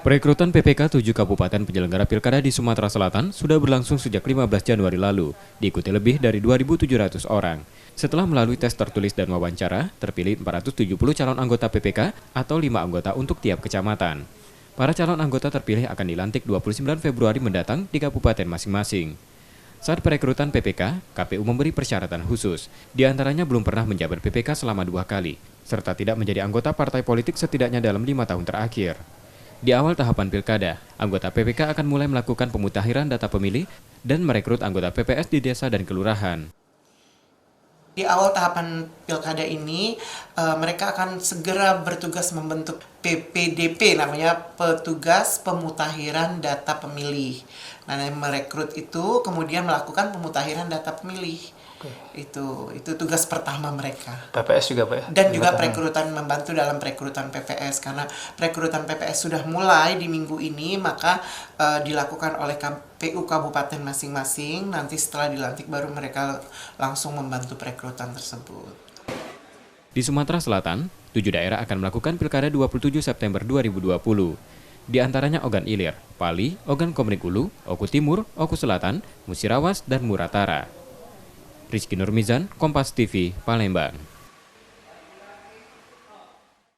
Perekrutan PPK 7 Kabupaten penyelenggara Pilkada di Sumatera Selatan sudah berlangsung sejak 15 Januari lalu, diikuti lebih dari 2.700 orang. Setelah melalui tes tertulis dan wawancara, terpilih 470 calon anggota PPK atau 5 anggota untuk tiap kecamatan. Para calon anggota terpilih akan dilantik 29 Februari mendatang di kabupaten masing-masing. Saat perekrutan PPK, KPU memberi persyaratan khusus, di antaranya belum pernah menjabat PPK selama 2 kali, serta tidak menjadi anggota partai politik setidaknya dalam 5 tahun terakhir. Di awal tahapan pilkada, anggota PPK akan mulai melakukan pemutakhiran data pemilih dan merekrut anggota PPS di desa dan kelurahan. Di awal tahapan pilkada ini, mereka akan segera bertugas membentuk PPDP, namanya Petugas Pemutakhiran Data Pemilih. Nah, merekrut itu kemudian melakukan pemutakhiran data pemilih. Itu tugas pertama mereka. PPS juga Pak ya? Dan juga perekrutan, membantu dalam perekrutan PPS, karena perekrutan PPS sudah mulai di minggu ini, maka dilakukan oleh KPU kabupaten masing-masing. Nanti setelah dilantik baru mereka langsung membantu perekrutan tersebut. Di Sumatera Selatan, 7 daerah akan melakukan pilkada 27 September 2020. Di antaranya Ogan Ilir, Pali, Ogan Komering Ulu, Oku Timur, Oku Selatan, Musirawas, dan Muratara. Rizky Nurmizan, Kompas TV, Palembang.